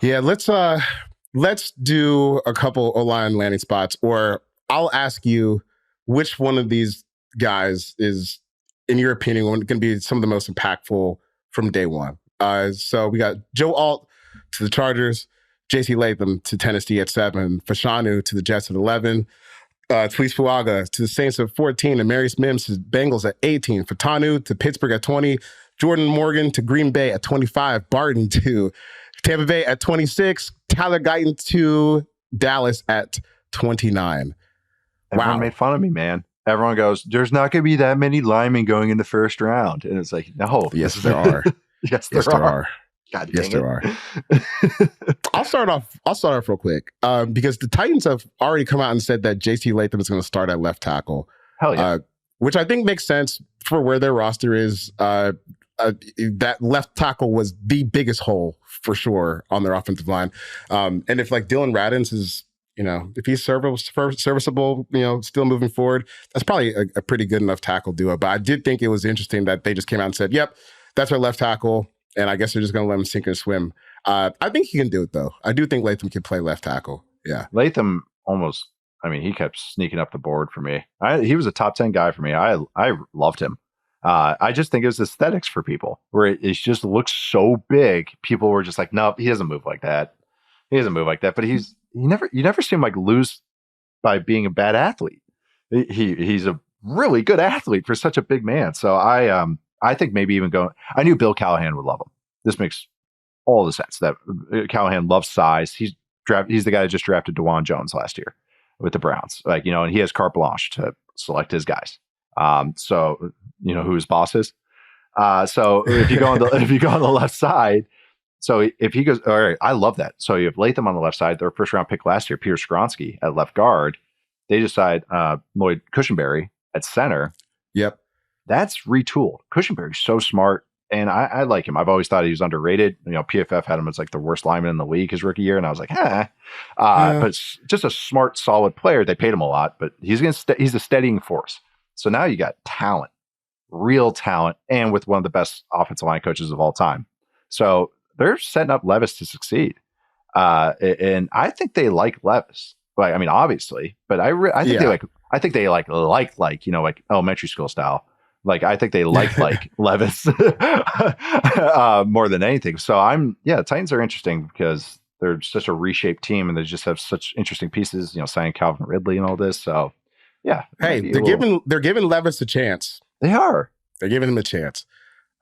Yeah, let's do a couple O-line landing spots, or I'll ask you which one of these guys is, in your opinion, going to be some of the most impactful from day one. So we got Joe Alt to the Chargers, J.C. Latham to Tennessee at 7, Fashanu to the Jets at 11, Tlis Fuaga to the Saints at 14, and Marius Mims to the Bengals at 18, Fatanu to Pittsburgh at 20, Jordan Morgan to Green Bay at 25, Barton to Tampa Bay at 26, Tyler Guyton to Dallas at 29. Everyone made fun of me, man. Everyone goes, there's not going to be that many linemen going in the first round. And it's like, no. Yes, there are. Yes, there are. God dang yes, there are. I'll start off real quick because the Titans have already come out and said that J.C. Latham is going to start at left tackle. Hell yeah. Which I think makes sense for where their roster is. That left tackle was the biggest hole for sure on their offensive line. And if like Dylan Radins is, if he's serviceable, still moving forward, that's probably a pretty good enough tackle duo. But I did think it was interesting that they just came out and said, yep, that's our left tackle. And I guess they're just going to let him sink and swim. I think he can do it, though. I do think Latham can play left tackle. Yeah. Latham he kept sneaking up the board for me. He was a top 10 guy for me. I loved him. I just think it was aesthetics for people where it just looks so big. People were just like, no, he doesn't move like that. But you never see him like lose by being a bad athlete. He's a really good athlete for such a big man. So I think maybe even I knew Bill Callahan would love him. This makes all the sense that Callahan loves size. He's the guy that just drafted DeJuan Jones last year with the Browns. And he has carte blanche to select his guys. So who his boss is. So if you go on the left side, so if he goes, all right, I love that. So you have Latham on the left side, their first round pick last year, Peter Skronsky at left guard. They decide Lloyd Cushenberry at center. Yep. That's retooled. Cushenberry's so smart, and I like him. I've always thought he was underrated. PFF had him as like the worst lineman in the league his rookie year, and I was like, But it's just a smart, solid player. They paid him a lot, but he's a steadying force. So now you got talent, real talent, and with one of the best offensive line coaches of all time. So they're setting up Levis to succeed. And I think they like Levis. Obviously, but I think they like elementary school style. I think they like Levis more than anything. So Titans are interesting because they're such a reshaped team and they just have such interesting pieces, signing Calvin Ridley and all this. So yeah. Hey, they're giving Levis a chance. They are. They're giving him a chance.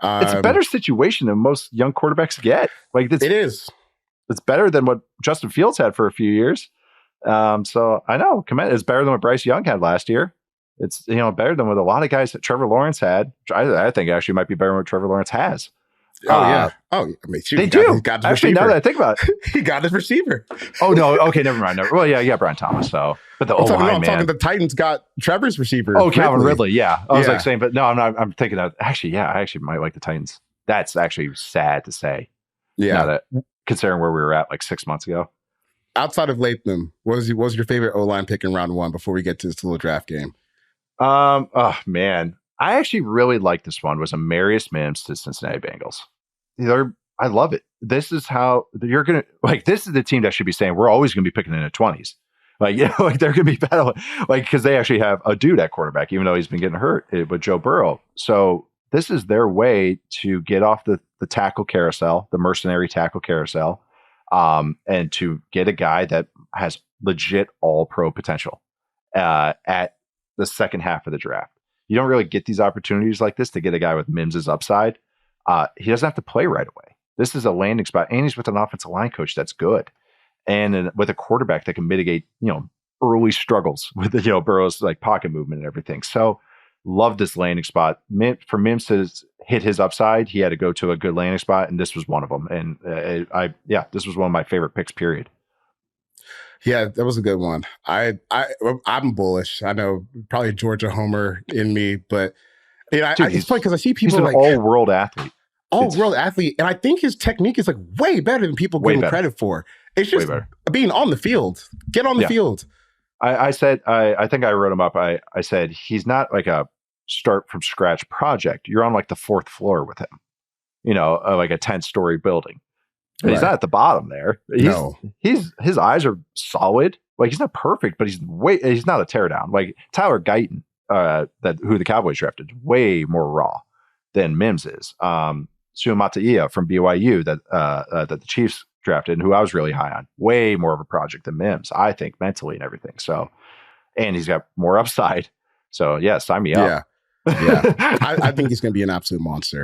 It's a better situation than most young quarterbacks get. It is. It's better than what Justin Fields had for a few years. So I know it's better than what Bryce Young had last year. It's better than what a lot of guys that Trevor Lawrence had, which I think actually might be better than what Trevor Lawrence has. They do. He got his actually, receiver. now that I think about it, he got his receiver. Oh no, okay, never mind. Well, yeah, Brian Thomas. So, but I'm talking the Titans got Trevor's receiver. Oh, Calvin Ridley. Yeah, I was saying, but no, I'm not. I'm thinking that actually, I actually might like the Titans. That's actually sad to say. Yeah, now that considering where we were at 6 months ago. Outside of Latham, what was your favorite O-line pick in round one before we get to this little draft game? Oh man, I actually really like this one. Was a Marius Mims to Cincinnati Bengals. I love it. This is how you're gonna this is the team that should be saying we're always gonna be picking in the 20s. They're gonna be battling because they actually have a dude at quarterback, even though he's been getting hurt with Joe Burrow. So this is their way to get off the tackle carousel, the mercenary tackle carousel, and to get a guy that has legit all-pro potential at the second half of the draft. You don't really get these opportunities like this to get a guy with Mims's upside. He doesn't have to play right away. This is a landing spot, and he's with an offensive line coach that's good, and with a quarterback that can mitigate, early struggles with Burrow's pocket movement and everything. So, love this landing spot. For Mims to hit his upside, he had to go to a good landing spot, and this was one of them. And this was one of my favorite picks. Period. Yeah, that was a good one. I'm bullish. I know probably Georgia homer in me, but it's funny because I see people he's an all-world athlete. All-world athlete, and I think his technique is way better than people give him credit for. It's just being on the field. Get on the field. I said, I think I wrote him up. I said he's not a start from scratch project. You're on the fourth floor with him. A 10-story building. But he's not at the bottom there. No. His eyes are solid. Like, he's not perfect, but he's not a teardown. Like Tyler Guyton, who the Cowboys drafted, way more raw than Mims is. Sua Mata'ia from BYU that the Chiefs drafted and who I was really high on, way more of a project than Mims, I think, mentally and everything. So, and he's got more upside. So yeah, sign me up. Yeah. I think he's going to be an absolute monster.